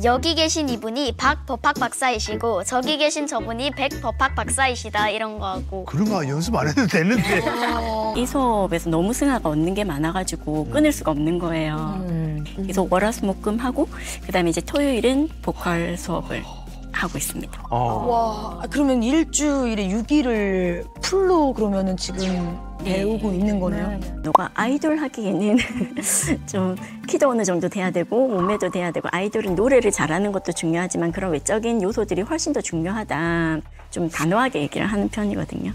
여기 계신 이분이 박 법학 박사이시고 저기 계신 저분이 백 법학 박사이시다 이런 거 하고. 그런 거 연습 안 해도 되는데. 이 수업에서 너무 승아가 얻는 게 많아가지고 끊을 수가 없는 거예요. 그래서 월화수목금 하고 그다음에 이제 토요일은 보컬 수업을 하고 있습니다. 와, 그러면 일주일에 6일을 풀로 그러면은 지금 배우고 있는 거네요? 너가 아이돌 하기에는 좀 키도 어느 정도 돼야 되고 몸매도 돼야 되고 아이돌은 노래를 잘하는 것도 중요하지만 그런 외적인 요소들이 훨씬 더 중요하다. 좀 단호하게 얘기를 하는 편이거든요.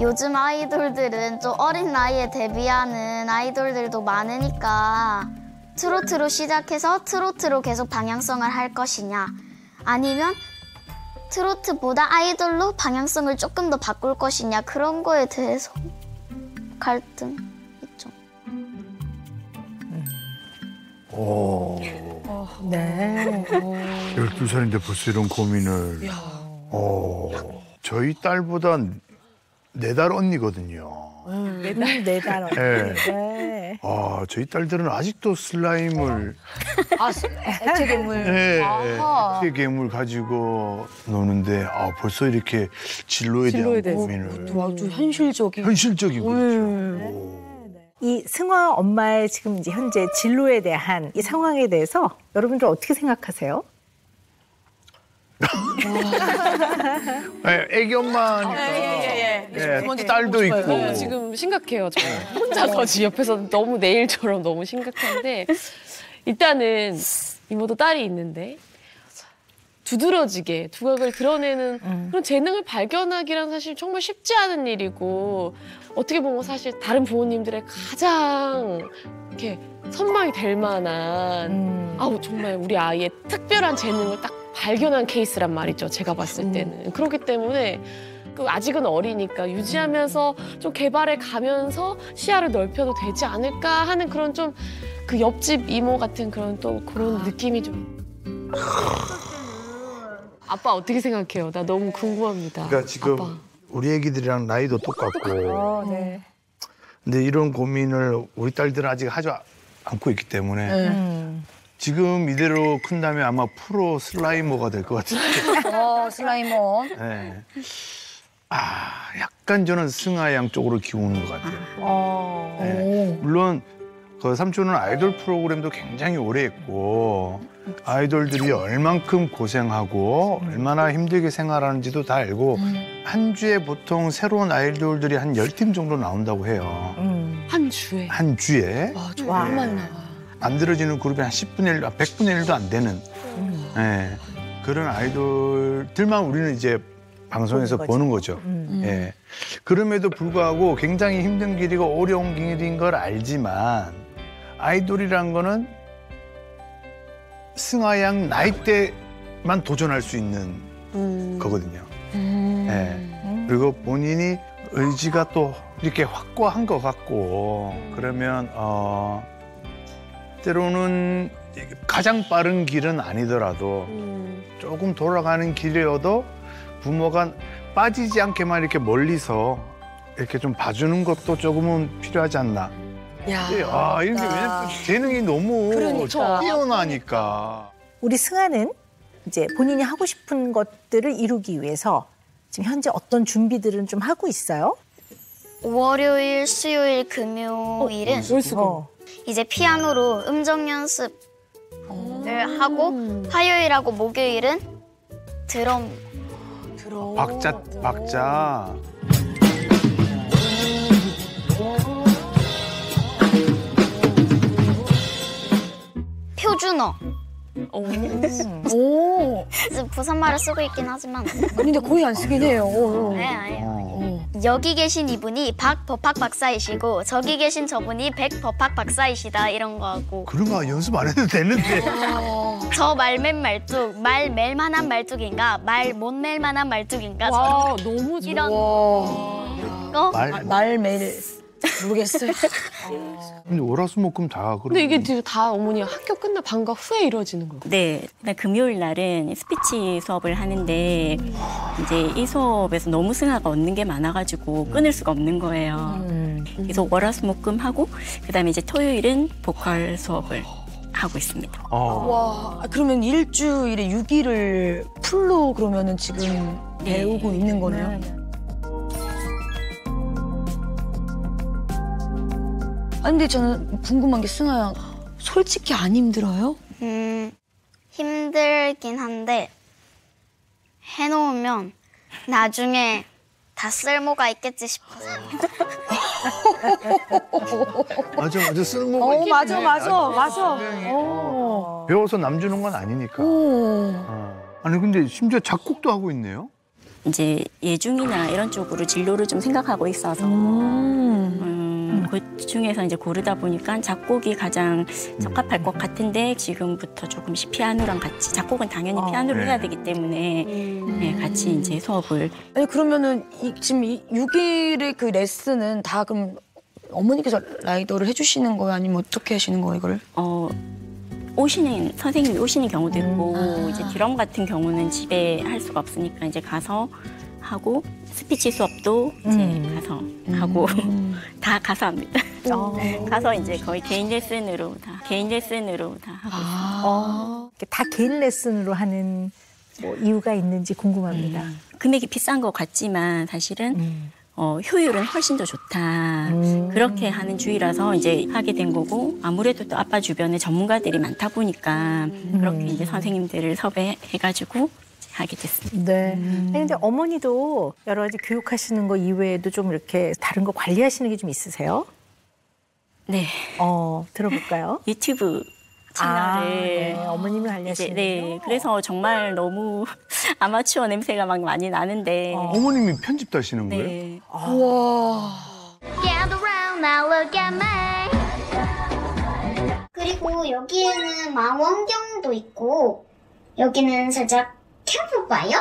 요즘 아이돌들은 좀 어린 나이에 데뷔하는 아이돌들도 많으니까 트로트로 시작해서 트로트로 계속 방향성을 할 것이냐 아니면 트로트보다 아이돌로 방향성을 조금 더 바꿀 것이냐 그런 거에 대해서 갈등 있죠. 네. 12살인데 벌써 이런 고민을. 저희 딸보다 4달 언니거든요. 4달. 네. 네. 저희 딸들은 아직도 슬라임을 액체 괴물. 네, 아하. 액체 괴물 가지고 노는데 벌써 이렇게 진로에 대한 고민을. 아주 현실적인. 현실적이고 그렇죠. 이 승화 엄마의 지금 이제 현재 진로에 대한 이 상황에 대해서 여러분들 어떻게 생각하세요? 애기 엄마니까. 네, 딸도 있고. 지금 심각해요. 저 혼자서 지 옆에서 너무 내일처럼 너무 심각한데 일단은 이모도 딸이 있는데 두드러지게 두각을 드러내는 그런 재능을 발견하기란 사실 정말 쉽지 않은 일이고 어떻게 보면 사실 다른 부모님들의 가장 이렇게 선망이 될 만한 정말 우리 아이의 특별한 재능을 딱 발견한 케이스란 말이죠. 제가 봤을 때는. 그렇기 때문에 아직은 어리니까 유지하면서 좀 개발해 가면서 시야를 넓혀도 되지 않을까 하는 그런 좀 그 옆집 이모 같은 그런 또 그런 느낌이 좀. 아빠 어떻게 생각해요? 나 너무 궁금합니다. 그러니까 지금 아빠. 우리 애기들이랑 나이도 똑같고. 네. 근데 이런 고민을 우리 딸들은 아직 하지 않고 있기 때문에 지금 이대로 큰다면 아마 프로 슬라이머가 될 것 같은데. 슬라이머. 네. 약간 저는 승아 양 쪽으로 기우는 것 같아요. 네. 물론 그 삼촌은 아이돌 프로그램도 굉장히 오래 했고 아이돌들이 얼만큼 고생하고 얼마나 힘들게 생활하는지도 다 알고 한 주에 보통 새로운 아이돌들이 한 10팀 정도 나온다고 해요. 한 주에. 한 주에. 정말 많이 나와. 만들어지는 그룹이 한 10분의 1, 100분의 1도 안 되는 네. 그런 아이돌들만 우리는 이제 방송에서 보는 거죠. 예. 그럼에도 불구하고 굉장히 힘든 길이고 어려운 길인 걸 알지만 아이돌이란 거는 승아 양 나이대만 도전할 수 있는 거거든요. 예. 그리고 본인이 의지가 또 이렇게 확고한 것 같고 그러면 때로는 가장 빠른 길은 아니더라도 조금 돌아가는 길이어도 부모가 빠지지 않게만 이렇게 멀리서 이렇게 좀 봐주는 것도 조금은 필요하지 않나. 이게 왜냐면 재능이 너무 뛰어나니까. 우리 승아는 이제 본인이 하고 싶은 것들을 이루기 위해서 지금 현재 어떤 준비들은 좀 하고 있어요? 월요일, 수요일, 금요일은 이제 피아노로 음정 연습을 하고 화요일하고 목요일은 드럼. 박자. 표준어. 오. 이제 부산말을 쓰고 있긴 하지만. 근데 거의 안 쓰긴 해요. 네, 아니에요. 여기 계신 이분이 박 법학 박사이시고 저기 계신 저분이 백 법학 박사이시다 이런 거 하고. 그런 거 연습 안 해도 되는데. 저 말맨 말뚝, 말 멜만한 말뚝인가, 말 못 멜만한 말뚝인가. 와, 너무 좋아. 이런 거. 말매일. 모르겠어요. 근데 월화수목금 다 그런. 근데 이게 다 어머니 학교 끝나 방과 후에 이루어지는 거예요? 네, 그날 금요일 날은 스피치 수업을 하는데 이제 이 수업에서 너무 승아가 얻는 게 많아가지고 끊을 수가 없는 거예요. 그래서 월화수목금 하고 그다음에 이제 토요일은 보컬 수업을 하고 있습니다. 와, 그러면 일주일에 6일을 풀로 그러면은 지금 배우고 있는 거네요. 아니 근데 저는 궁금한 게 승아야, 솔직히 안 힘들어요? 힘들긴 한데 해놓으면 나중에 다 쓸모가 있겠지 싶어서. 맞아 쓸모가 있겠네. 맞아. 배워서 남 주는 건 아니니까. 아니 근데 심지어 작곡도 하고 있네요. 이제 예중이나 이런 쪽으로 진로를 좀 생각하고 있어서 그 중에서 이제 고르다 보니까 작곡이 가장 적합할 것 같은데 지금부터 조금씩 피아노랑 같이 작곡은 당연히 피아노를 해야 되기 때문에 네, 같이 이제 수업을. 아니 그러면은 지금 6일의 그 레슨은 다 그럼 어머니께서 라이더를 해주시는 거예요? 아니면 어떻게 하시는 거예요, 이거를? 오시는 선생님이 오시는 경우도 있고 이제 드럼 같은 경우는 집에 할 수가 없으니까 이제 가서 하고 스피치 수업도 이제 가서 하고 다 가서 합니다. 가서 이제 거의 개인 레슨으로 다 하고 있습니다. 다 개인 레슨으로 하는 뭐 이유가 있는지 궁금합니다. 금액이 비싼 것 같지만 사실은 효율은 훨씬 더 좋다. 그렇게 하는 주의라서 이제 하게 된 거고 아무래도 또 아빠 주변에 전문가들이 많다 보니까 그렇게 이제 선생님들을 섭외해가지고 하게 됐습니다. 네. 근데 어머니도 여러 가지 교육하시는 거 이외에도 좀 이렇게 다른 거 관리하시는 게 좀 있으세요? 네. 들어볼까요? 유튜브 채널을 네. 어머님이 관리하시는 네. 그래서 정말 너무 아마추어 냄새가 막 많이 나는데 어머님이 편집도 하시는 거예요? 네. 우와. Gather round, now look at me. 그리고 여기에는 망원경도 있고 여기는 살짝 캠프파이어?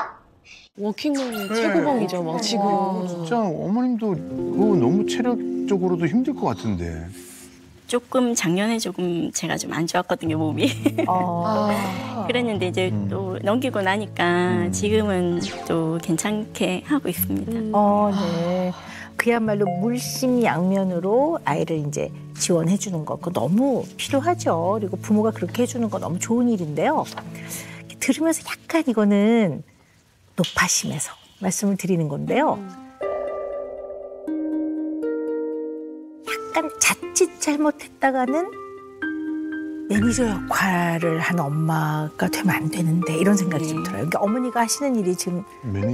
워킹맘의 최고봉이죠, 막 지금. 진짜 어머님도 그거 너무 체력적으로도 힘들 것 같은데. 조금 작년에 조금 제가 좀 안 좋았거든요, 몸이. 그랬는데 이제 또 넘기고 나니까 지금은 또 괜찮게 하고 있습니다. 네. 그야말로 물심양면으로 아이를 이제 지원해 주는 거, 그거 너무 필요하죠. 그리고 부모가 그렇게 해주는 거 너무 좋은 일인데요. 들으면서 약간 이거는 노파심에서 말씀을 드리는 건데요. 약간 자칫 잘못했다가는 매니저 역할을 하는 엄마가 되면 안 되는데 이런 생각이 좀 들어요. 그러니까 어머니가 하시는 일이 지금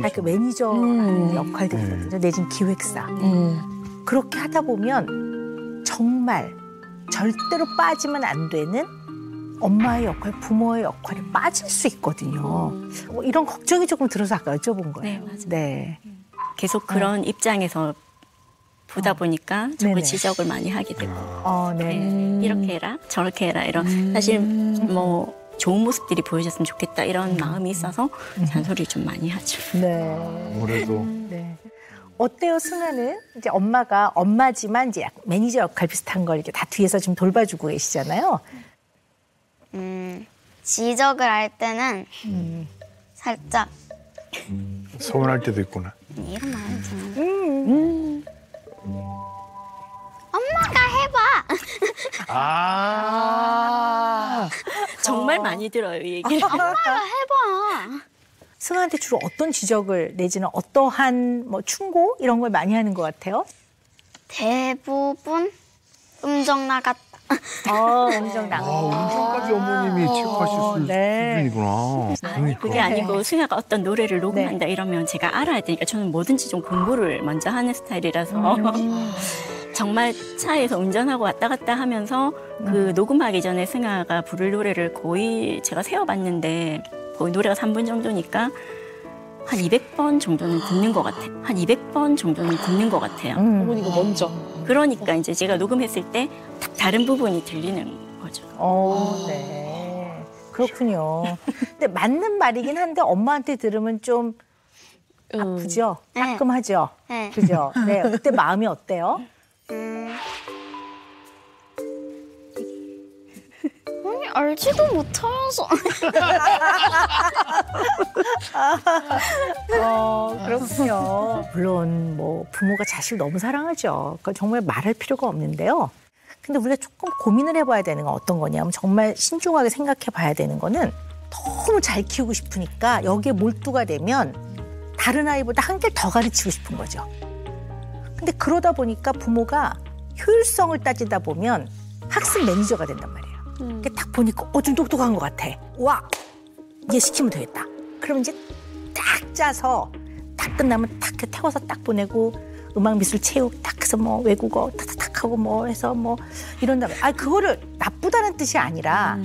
다 그 매니저 하는 역할들이거든요. 내지는 기획사. 그렇게 하다 보면 정말 절대로 빠지면 안 되는 엄마의 역할, 부모의 역할이 빠질 수 있거든요. 뭐 이런 걱정이 조금 들어서 아까 여쭤본 거예요. 네, 맞아요. 네. 계속 그런 입장에서 보다 보니까 자꾸 네네. 지적을 많이 하게 되고 네. 이렇게 해라 저렇게 해라 이런 사실 뭐 좋은 모습들이 보여줬으면 좋겠다 이런 마음이 있어서 잔소리를 좀 많이 하죠. 네. 아무래도. 네. 어때요, 승아는? 이제 엄마가 엄마지만 이제 약간 매니저 역할 비슷한 걸 이렇게 다 뒤에서 지금 돌봐주고 계시잖아요. 지적을 할 때는 살짝 서운할 때도 있구나. 이런 말 하지. 엄마가 해봐. 정말 많이 들어요 이 얘기를. 엄마가 해봐. 승아한테 주로 어떤 지적을 내지는 어떠한 뭐 충고 이런 걸 많이 하는 것 같아요? 대부분 음정 나갔다. 엄청 음성까지 어머님이 체크하실 네. 수준이구나. 그러니까. 그게 아니고 승아가 어떤 노래를 녹음한다 이러면 제가 알아야 되니까 저는 뭐든지 좀 공부를 먼저 하는 스타일이라서 정말 차에서 운전하고 왔다 갔다 하면서 그 녹음하기 전에 승아가 부를 노래를 거의 제가 세어봤는데 거의 노래가 3분 정도니까 한 200번 정도는 듣는 것 같아요. 한 200번 정도는 듣는 것 같아요. 어머니가 먼저. 그러니까 이제 제가 녹음했을 때 다른 부분이 들리는 거죠. 네. 그렇군요. 근데 맞는 말이긴 한데 엄마한테 들으면 좀 아프죠? 네. 따끔하죠? 네. 그죠? 네. 그때 마음이 어때요? 알지도 못해서. 그렇군요. 물론 뭐 부모가 자식을 너무 사랑하죠. 그건 정말 말할 필요가 없는데요. 근데 우리가 조금 고민을 해봐야 되는 건 어떤 거냐면 정말 신중하게 생각해 봐야 되는 거는 너무 잘 키우고 싶으니까 여기에 몰두가 되면 다른 아이보다 한 개 더 가르치고 싶은 거죠. 근데 그러다 보니까 부모가 효율성을 따지다 보면 학습 매니저가 된단 말이에요. 근데 딱 보니까 좀 똑똑한 것 같아. 와, 얘 시키면 되겠다. 그러면 이제 딱 짜서 딱 끝나면 딱 태워서 딱 보내고 음악 미술 체육 딱 해서 뭐 외국어 탁탁 하고 뭐 해서 뭐 이런 다음에 그거를 나쁘다는 뜻이 아니라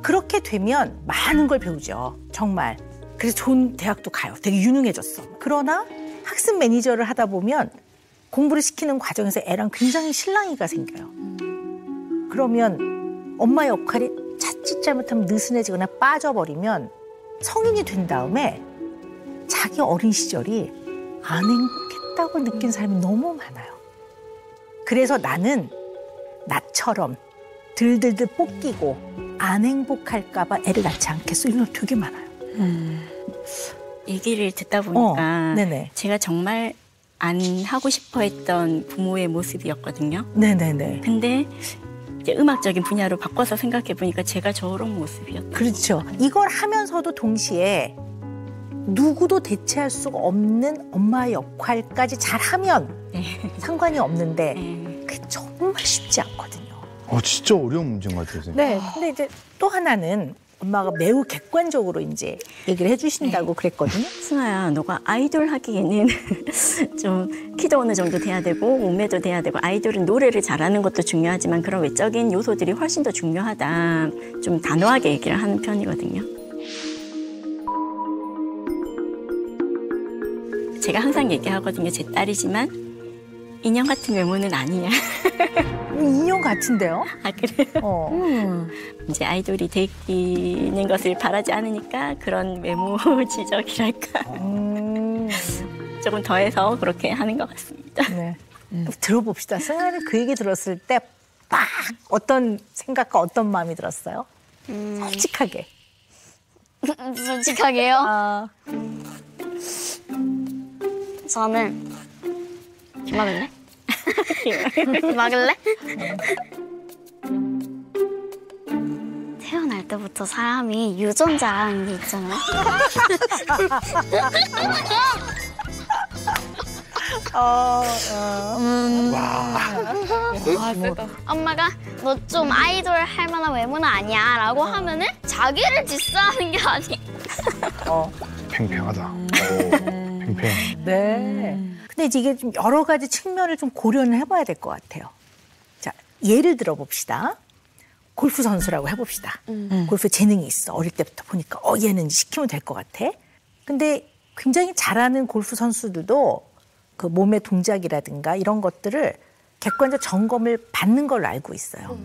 그렇게 되면 많은 걸 배우죠. 정말. 그래서 좋은 대학도 가요. 되게 유능해졌어. 그러나 학습 매니저를 하다 보면 공부를 시키는 과정에서 애랑 굉장히 실랑이가 생겨요. 그러면 엄마 역할이 자칫 잘못하면 느슨해지거나 빠져버리면 성인이 된 다음에 자기 어린 시절이 안 행복했다고 느낀 사람이 너무 많아요. 그래서 나는 나처럼 들들들 볶이고 안 행복할까 봐 애를 낳지 않겠어. 이런 거 되게 많아요. 얘기를 듣다 보니까 네네. 제가 정말 안 하고 싶어 했던 부모의 모습이었거든요. 네네네. 근데 이제 음악적인 분야로 바꿔서 생각해 보니까 제가 저런 모습이었어요. 그렇죠. 이걸 하면서도 동시에 누구도 대체할 수가 없는 엄마의 역할까지 잘하면 상관이 없는데 그게 정말 쉽지 않거든요. 진짜 어려운 문제인 것 같아요. 네. 근데 이제 또 하나는 엄마가 매우 객관적으로 이제 얘기를 해주신다고 그랬거든요. 승아야, 너가 아이돌 하기에는 좀 키도 어느 정도 돼야 되고 몸매도 돼야 되고 아이돌은 노래를 잘하는 것도 중요하지만 그런 외적인 요소들이 훨씬 더 중요하다. 좀 단호하게 얘기를 하는 편이거든요. 제가 항상 얘기하거든요. 제 딸이지만 인형 같은 외모는 아니야. 인형 같은데요? 아, 그래요? 이제 아이돌이 되는 것을 바라지 않으니까 그런 외모 지적이랄까. 조금 더해서 그렇게 하는 것 같습니다. 네. 들어봅시다. 승아는 그 얘기 들었을 때 막 어떤 생각과 어떤 마음이 들었어요? 솔직하게. 솔직하게요? 저는 막을래? 막을래? 태어날 때부터 사람이 유전자라는 게 있잖아요. 세다. 엄마가 너 좀 아이돌 할 만한 외모는 아니야 라고 하면은 자기를 디스하는 게 아니. 팽팽하다. 팽팽. 네. 근데 이제 이게 좀 여러 가지 측면을 좀 고려는 해봐야 될 것 같아요. 자, 예를 들어 봅시다. 골프 선수라고 해봅시다. 골프 재능이 있어. 어릴 때부터 보니까 얘는 시키면 될 것 같아. 근데 굉장히 잘하는 골프 선수들도 그 몸의 동작이라든가 이런 것들을 객관적 점검을 받는 걸로 알고 있어요.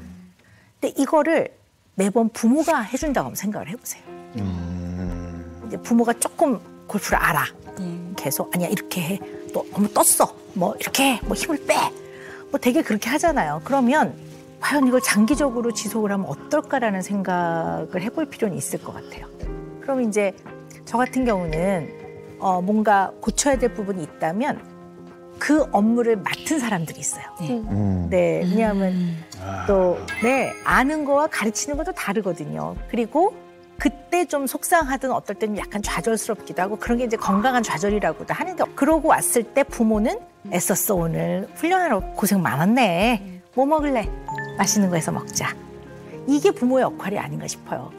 근데 이거를 매번 부모가 해준다고 한번 생각을 해보세요. 이제 부모가 조금 골프를 알아. 계속 아니야 이렇게 해. 또 떴어. 뭐 이렇게 해. 뭐 힘을 빼. 뭐 되게 그렇게 하잖아요. 그러면 과연 이걸 장기적으로 지속을 하면 어떨까라는 생각을 해볼 필요는 있을 것 같아요. 그럼 이제 저 같은 경우는 뭔가 고쳐야 될 부분이 있다면 그 업무를 맡은 사람들이 있어요. 네, 왜냐하면 또 아는 거와 가르치는 것도 다르거든요. 그리고 그때 좀 속상하든 어떨 때는 약간 좌절스럽기도 하고 그런 게 이제 건강한 좌절이라고도 하는데 그러고 왔을 때 부모는 애썼어 오늘 훈련하러 고생 많았네. 뭐 먹을래? 맛있는 거 해서 먹자. 이게 부모의 역할이 아닌가 싶어요.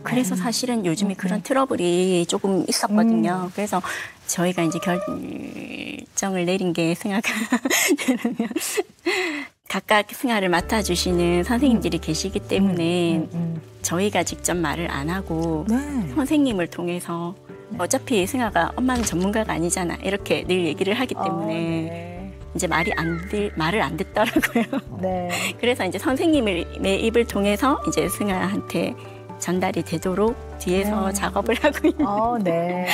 그래서 사실은 요즘에 그런 트러블이 조금 있었거든요. 그래서 저희가 이제 결정을 내린 게 승아가 되면 각각 승아를 맡아주시는 선생님들이 계시기 때문에 저희가 직접 말을 안 하고 선생님을 통해서 어차피 승아가 엄마는 전문가가 아니잖아 이렇게 늘 얘기를 하기 때문에 이제 말을 안 듣더라고요. 그래서 이제 선생님의 입을 통해서 이제 승아한테 전달이 되도록 뒤에서 작업을 하고 있는. 네.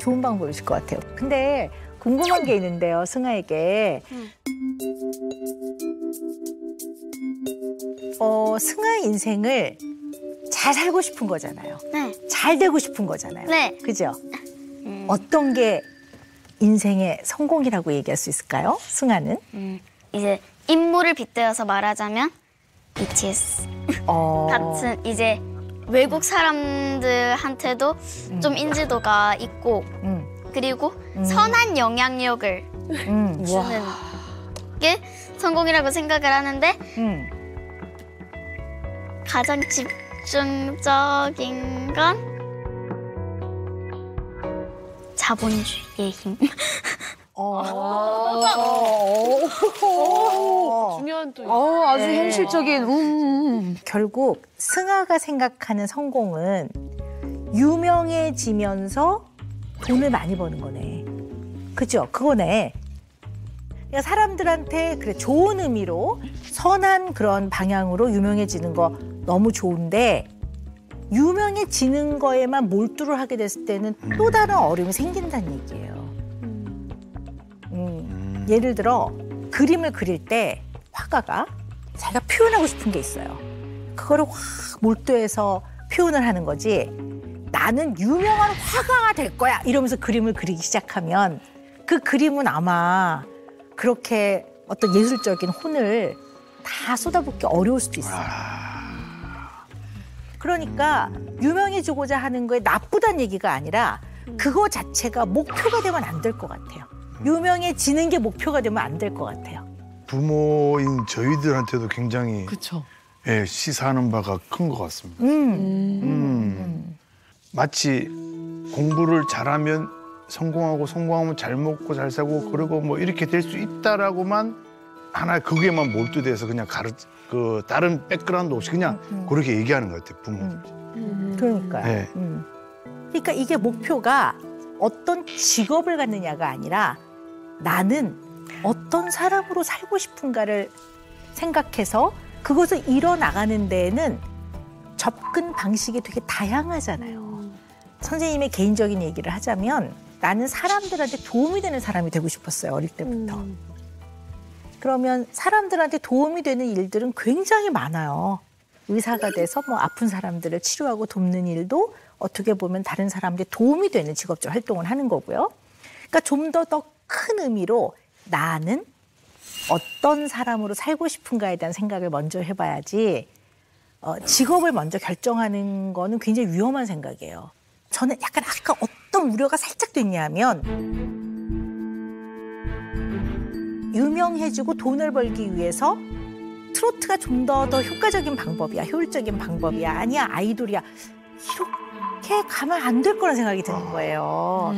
좋은 방법이실 것 같아요. 근데 궁금한 게 있는데요, 승아에게. 승아의 인생을 잘 살고 싶은 거잖아요. 네. 잘 되고 싶은 거잖아요. 네. 그죠? 어떤 게 인생의 성공이라고 얘기할 수 있을까요? 승아는? 이제 인물을 빗대어서 말하자면 BTS 같은 이제 외국 사람들한테도 좀 인지도가 있고 그리고 선한 영향력을 주는 게 성공이라고 생각을 하는데 가장 집중적인 건 자본주의의 힘. 중요한 또 아주 현실적인. 결국 승아가 생각하는 성공은 유명해지면서 돈을 많이 버는 거네. 그죠? 그거네. 그러니까 사람들한테 그래 좋은 의미로 선한 그런 방향으로 유명해지는 거 너무 좋은데 유명해지는 거에만 몰두를 하게 됐을 때는 또 다른 어려움이 생긴다는 얘기예요. 예를 들어 그림을 그릴 때 화가가 자기가 표현하고 싶은 게 있어요. 그거를 확 몰두해서 표현을 하는 거지. 나는 유명한 화가가 될 거야 이러면서 그림을 그리기 시작하면 그 그림은 아마 그렇게 어떤 예술적인 혼을 다 쏟아붓기 어려울 수도 있어요. 그러니까 유명해지고자 하는 거에 나쁘다는 얘기가 아니라 그거 자체가 목표가 되면 안 될 것 같아요. 유명해지는 게 목표가 되면 안 될 것 같아요. 부모인 저희들한테도 굉장히 그쵸. 예, 시사하는 바가 큰 것 같습니다. 마치 공부를 잘하면 성공하고 성공하면 잘 먹고 잘 살고 그리고 뭐 이렇게 될 수 있다라고만 하나 그게만 몰두돼서 그냥 그 다른 백그라운드 없이 그냥 그렇게 얘기하는 것 같아요, 부모들. 그러니까요. 네. 그러니까 이게 목표가 어떤 직업을 갖느냐가 아니라 나는 어떤 사람으로 살고 싶은가를 생각해서 그것을 이뤄나가는 데에는 접근 방식이 되게 다양하잖아요. 선생님의 개인적인 얘기를 하자면 나는 사람들한테 도움이 되는 사람이 되고 싶었어요, 어릴 때부터. 그러면 사람들한테 도움이 되는 일들은 굉장히 많아요. 의사가 돼서 뭐 아픈 사람들을 치료하고 돕는 일도 어떻게 보면 다른 사람들에 도움이 되는 직업적 활동을 하는 거고요. 그러니까 좀 더 큰 의미로 나는 어떤 사람으로 살고 싶은가에 대한 생각을 먼저 해봐야지 직업을 먼저 결정하는 거는 굉장히 위험한 생각이에요. 저는 약간 아까 어떤 우려가 살짝 됐냐면 유명해지고 돈을 벌기 위해서 트로트가 좀 더 효과적인 방법이야, 효율적인 방법이야, 아니야 아이돌이야 이렇게 가면 안 될 거란 생각이 드는 거예요.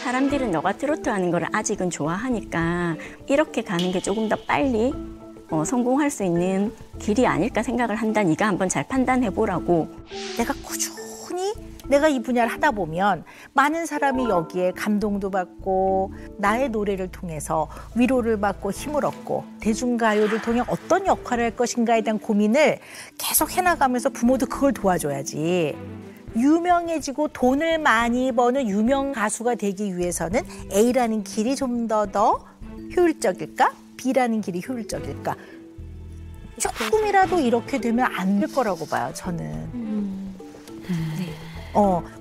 사람들은 너가 트로트 하는 걸 아직은 좋아하니까 이렇게 가는 게 조금 더 빨리 성공할 수 있는 길이 아닐까 생각을 한다. 네가 한번 잘 판단해보라고. 내가 꾸준히 내가 이 분야를 하다 보면 많은 사람이 여기에 감동도 받고 나의 노래를 통해서 위로를 받고 힘을 얻고 대중가요를 통해 어떤 역할을 할 것인가에 대한 고민을 계속 해나가면서 부모도 그걸 도와줘야지. 유명해지고 돈을 많이 버는 유명 가수가 되기 위해서는 A라는 길이 좀 더 효율적일까? B라는 길이 효율적일까? 조금이라도 이렇게 되면 안 될 거라고 봐요, 저는.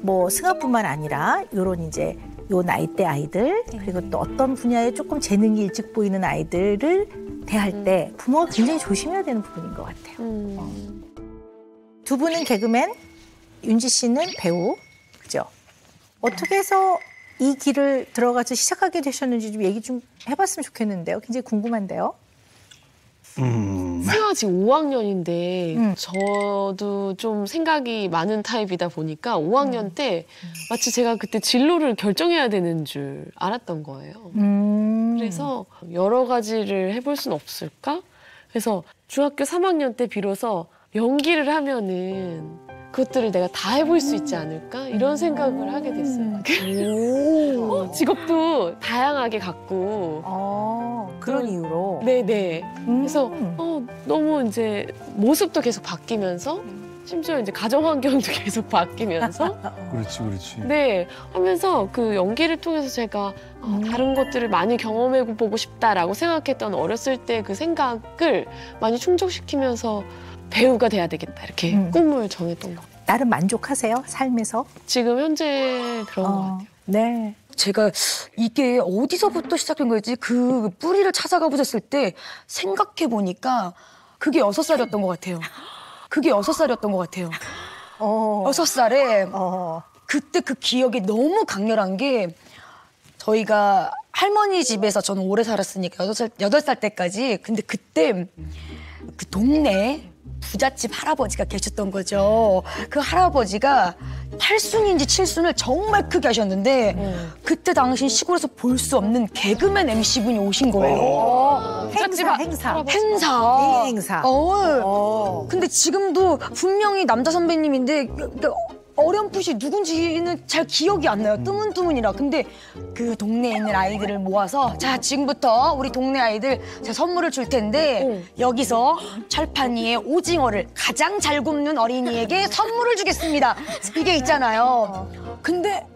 뭐 승아뿐만 아니라 요런 이제 요 나이대 아이들 그리고 또 어떤 분야에 조금 재능이 일찍 보이는 아이들을 대할 때 부모가 굉장히 조심해야 되는 부분인 것 같아요. 두 분은 개그맨, 윤지 씨는 배우, 그죠? 어떻게 해서 이 길을 들어가서 시작하게 되셨는지 좀 얘기 좀 해봤으면 좋겠는데요. 굉장히 궁금한데요. 승아가 지금 5학년인데 저도 좀 생각이 많은 타입이다 보니까 5학년 때 마치 제가 그때 진로를 결정해야 되는 줄 알았던 거예요. 그래서 여러 가지를 해볼 수는 없을까? 그래서 중학교 3학년 때 비로소 연기를 하면은 그것들을 내가 다 해볼 수 있지 않을까? 이런 생각을 하게 됐어요. 직업도 다양하게 갖고. 그런 이유로? 네네. 그래서 너무 이제 모습도 계속 바뀌면서 심지어 이제 가정 환경도 계속 바뀌면서 그렇지. 네 하면서 그 연기를 통해서 제가 다른 것들을 많이 경험해보고 싶다라고 생각했던 어렸을 때 그 생각을 많이 충족시키면서 배우가 돼야 되겠다 이렇게 꿈을 정했던 것 같아요. 나름 만족하세요? 삶에서? 지금 현재 그런 것 같아요. 네. 제가 이게 어디서부터 시작된 거였지? 그 뿌리를 찾아가 보셨을 때 생각해 보니까 그게 6살이었던 것 같아요. 그게 6살이었던 것 같아요. 6살에 그때 그 기억이 너무 강렬한 게 저희가 할머니 집에서 저는 오래 살았으니까 8살 때까지. 근데 그때 그 동네에 부잣집 할아버지가 계셨던 거죠. 그 할아버지가 8순인지 7순을 정말 크게 하셨는데 그때 당시 시골에서 볼 수 없는 개그맨 MC분이 오신 거예요. 행사. 행사. 행사. 근데 지금도 분명히 남자 선배님인데 어렴풋이 누군지는 잘 기억이 안 나요. 뜨문뜨문이라. 근데 그 동네에 있는 아이들을 모아서 자, 지금부터 우리 동네 아이들 제가 선물을 줄 텐데 여기서 철판 위에 오징어를 가장 잘 굽는 어린이에게 선물을 주겠습니다. 이게 있잖아요. 근데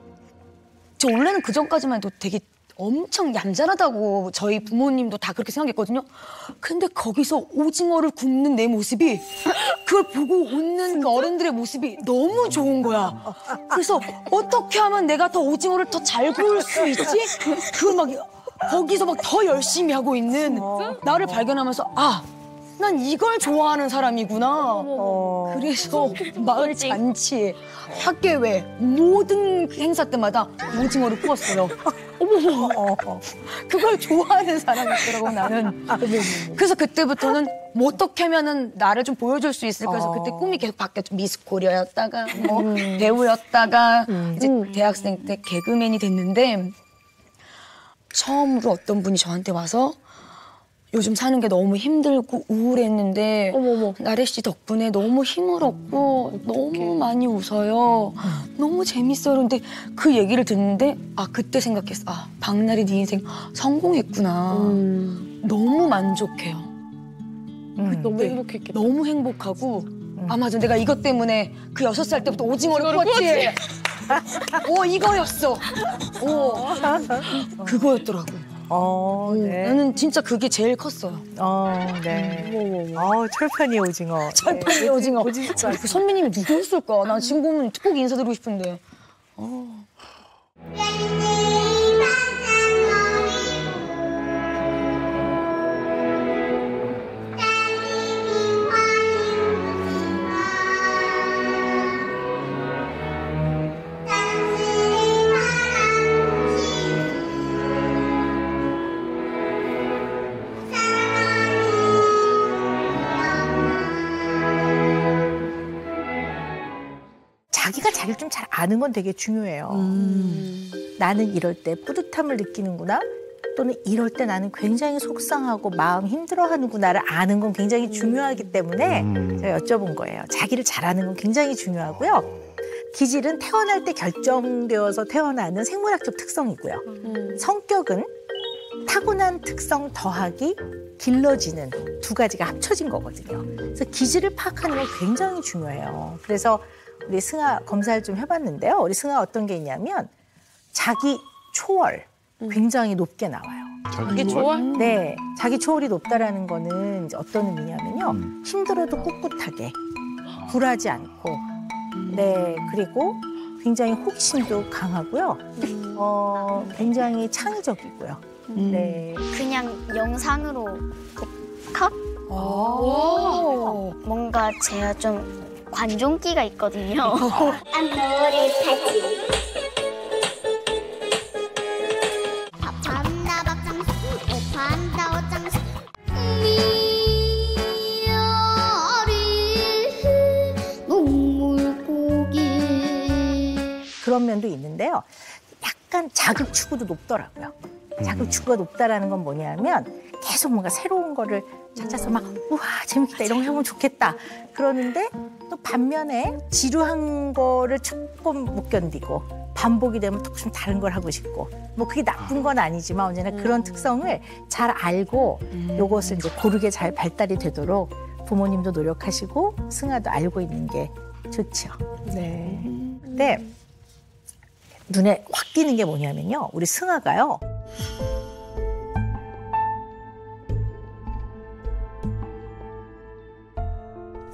저 원래는 그 전까지만 해도 되게 엄청 얌전하다고 저희 부모님도 다 그렇게 생각했거든요. 근데 거기서 오징어를 굽는 내 모습이 그걸 보고 웃는 그 어른들의 모습이 너무 좋은 거야. 그래서 어떻게 하면 내가 더 오징어를 더 잘 구울 수 있지? 그걸 막 거기서 막 더 열심히 하고 있는 나를 발견하면서 난 이걸 좋아하는 사람이구나. 그래서 마을 잔치, 학예회 모든 행사 때마다 오징어를 구웠어요. 그걸 좋아하는 사람이더라고 나는. 그래서 그때부터는 뭐 어떻게 하면은 나를 좀 보여줄 수 있을까 해서 그때 꿈이 계속 바뀌었죠. 미스 코리아였다가 뭐 배우였다가 이제 대학생 때 개그맨이 됐는데 처음으로 어떤 분이 저한테 와서 요즘 사는 게 너무 힘들고 우울했는데 나래 씨 덕분에 너무 힘을 얻고 너무 많이 웃어요. 너무 재밌어요. 그런데 그 얘기를 듣는데 그때 생각했어. 박나래 네 인생 성공했구나. 너무 만족해요. 너무 행복했겠다. 너무 행복하고 맞아. 내가 이것 때문에 그 6살 때부터 오징어를 구웠지. 이거였어. 그거였더라고요. 네. 나는 진짜 그게 제일 컸어요. 네. 철판 위에 오징어. 철판 위에 오징어. 그 선배님이 누구였을까? 난 지금 보면 꼭 인사드리고 싶은데. 자기가 자기를 좀 잘 아는 건 되게 중요해요. 나는 이럴 때 뿌듯함을 느끼는구나. 또는 이럴 때 나는 굉장히 속상하고 마음 힘들어하는구나를 아는 건 굉장히 중요하기 때문에 제가 여쭤본 거예요. 자기를 잘 아는 건 굉장히 중요하고요. 기질은 태어날 때 결정되어서 태어나는 생물학적 특성이고요. 성격은 타고난 특성 더하기 길러지는 두 가지가 합쳐진 거거든요. 그래서 기질을 파악하는 건 굉장히 중요해요. 그래서 우리 승아 검사를 좀 해봤는데요. 우리 승아 어떤 게 있냐면 자기 초월 굉장히 높게 나와요. 자기 초월? 네, 자기 초월이 높다라는 거는 이제 어떤 의미냐면요. 힘들어도 꿋꿋하게, 굴하지 않고, 네, 그리고 굉장히 호기심도 강하고요. 굉장히 창의적이고요. 네. 그냥 영상으로 컷? 뭔가 제가 좀 관종기가 있거든요. 앞머리 파티 그런 면도 있는데요. 약간 자극 추구도 높더라고요. 자극 추구가 높다라는 건 뭐냐면 계속 뭔가 새로운 거를 찾아서 막 우와 재밌겠다 이런 거 해보면 좋겠다 그러는데 또 반면에 지루한 거를 조금 못 견디고 반복이 되면 또 좀 다른 걸 하고 싶고 뭐 그게 나쁜 건 아니지만 언제나 그런 특성을 잘 알고 요것을 이제 고르게 잘 발달이 되도록 부모님도 노력하시고 승아도 알고 있는 게 좋죠. 네. 근데 눈에 확 띄는 게 뭐냐면요. 우리 승아가요.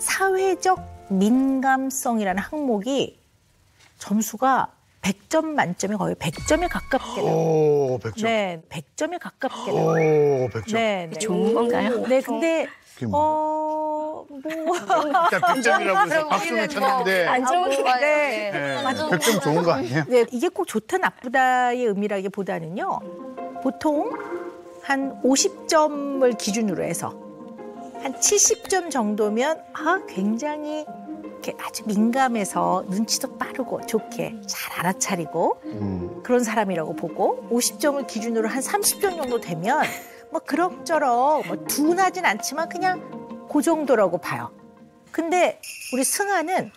사회적 민감성이라는 항목이 점수가 100점 만점에 거의 100점에 가깝게 나와요. 오, 100점. 네, 100점에 가깝게 오, 나와요. 100점. 네, 네. 좋은 건가요? 네, 근데 그게 뭐예요? 일단 100점이라고 해서 박수는 쳤는데 안 좋은 거예요. 네. 네, 100점 좋은 거 아니에요? 네, 이게 꼭 좋다 나쁘다의 의미라기보다는요. 보통 한 50점을 기준으로 해서 한 70점 정도면 굉장히 이렇게 아주 민감해서 눈치도 빠르고 좋게 잘 알아차리고 그런 사람이라고 보고 50점을 기준으로 한 30점 정도 되면 뭐 그럭저럭 뭐 둔하진 않지만 그냥 그 정도라고 봐요. 근데 우리 승아는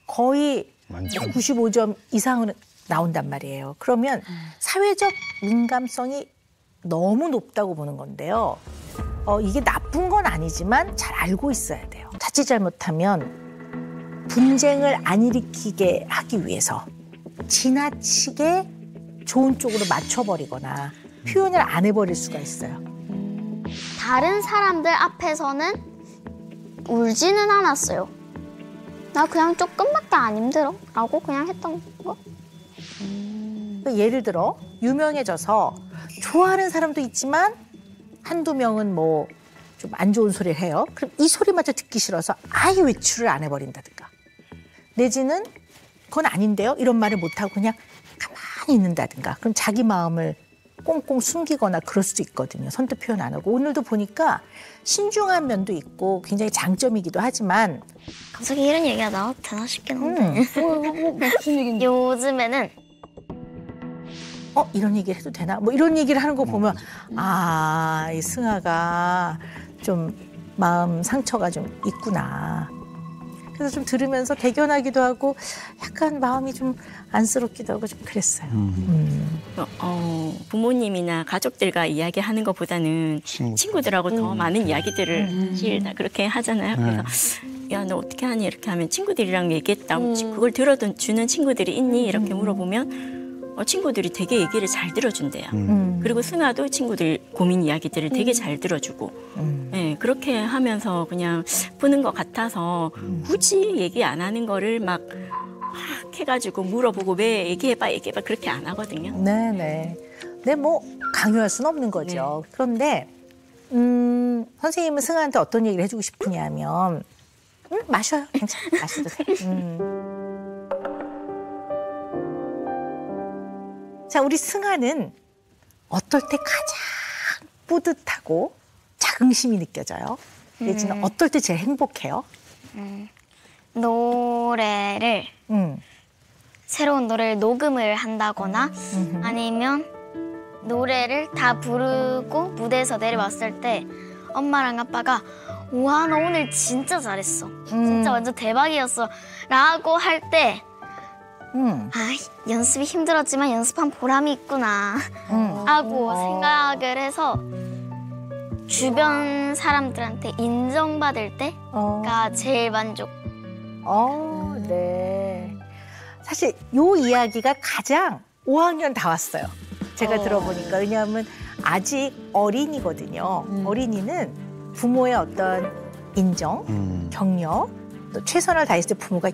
거의 95점 이상은 나온단 말이에요. 그러면 사회적 민감성이 너무 높다고 보는 건데요. 이게 나쁜 건 아니지만 잘 알고 있어야 돼요. 자칫 잘못하면 분쟁을 안 일으키게 하기 위해서 지나치게 좋은 쪽으로 맞춰버리거나 표현을 안 해버릴 수가 있어요. 다른 사람들 앞에서는 울지는 않았어요. 나 그냥 조금밖에 안 힘들어 라고 그냥 했던 거. 예를 들어 유명해져서 좋아하는 사람도 있지만 한두 명은 뭐 좀 안 좋은 소리를 해요. 그럼 이 소리마저 듣기 싫어서 아예 외출을 안 해버린다든가 내지는 그건 아닌데요 이런 말을 못하고 그냥 가만히 있는다든가 그럼 자기 마음을 꽁꽁 숨기거나 그럴 수도 있거든요. 선뜻 표현 안 하고. 오늘도 보니까 신중한 면도 있고 굉장히 장점이기도 하지만 갑자기 이런 얘기가 나와도 되나 싶긴 한데 무슨 얘기인데? 요즘에는 이런 얘기를 해도 되나? 뭐 이런 얘기를 하는 거 보면 이 승아가 좀 마음 상처가 좀 있구나. 그래서 좀 들으면서 대견하기도 하고 약간 마음이 좀 안쓰럽기도 하고 좀 그랬어요. 부모님이나 가족들과 이야기하는 것보다는 친구들하고 더 많은 이야기들을 그렇게 하잖아요. 그래서 야, 너 어떻게 하니? 이렇게 하면 친구들이랑 얘기했다고 그걸 들어주는 친구들이 있니? 이렇게 물어보면 친구들이 되게 얘기를 잘 들어준대요. 그리고 승아도 친구들 고민 이야기들을 되게 잘 들어주고 네, 그렇게 하면서 그냥 푸는 것 같아서 굳이 얘기 안 하는 거를 막 해가지고 물어보고 왜 얘기해봐 그렇게 안 하거든요. 네네. 네, 뭐 강요할 수는 없는 거죠. 네. 그런데 선생님은 승아한테 어떤 얘기를 해주고 싶으냐면 마셔요. 괜찮아. 마셔도 돼. 자, 우리 승아는 어떨 때 가장 뿌듯하고 자긍심이 느껴져요? 예지는 어떨 때 제일 행복해요? 노래를 새로운 노래를 녹음을 한다거나 아니면 노래를 다 부르고 무대에서 내려왔을 때 엄마랑 아빠가 와, 너 오늘 진짜 잘했어. 진짜 완전 대박이었어. 라고 할 때 연습이 힘들었지만 연습한 보람이 있구나 하고 생각을 해서 주변 사람들한테 인정받을 때가 제일 만족. 네. 사실 요 이야기가 가장 5학년 다 왔어요. 제가 들어보니까. 왜냐하면 아직 어린이거든요. 어린이는 부모의 어떤 인정, 격려, 또 최선을 다했을 때 부모가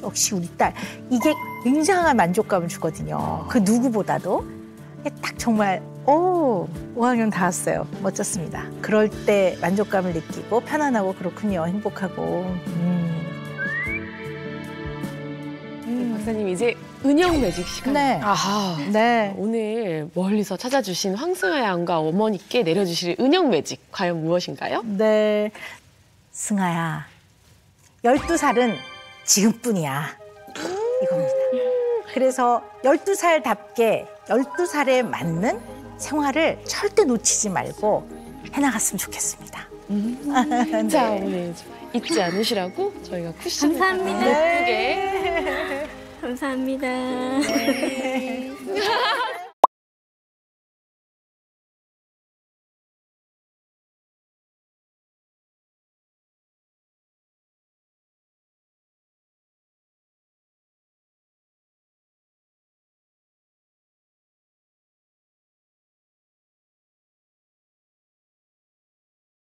역시 우리 딸. 이게 굉장한 만족감을 주거든요. 그 누구보다도. 딱 정말 5학년 다 왔어요. 멋졌습니다. 그럴 때 만족감을 느끼고 편안하고 그렇군요. 행복하고. 박사님 이제 은영 매직 시간. 네. 아하. 네. 오늘 멀리서 찾아주신 황승아 양과 어머니께 내려주실 은영 매직 과연 무엇인가요? 네. 승아야, 12살은 지금뿐이야. 이겁니다. 그래서 12살답게 12살에 맞는 생활을 절대 놓치지 말고 해나갔으면 좋겠습니다. 네. 자, 오늘 잊지 않으시라고 저희가 쿠션을 감사합니다. 예쁘게 감사합니다.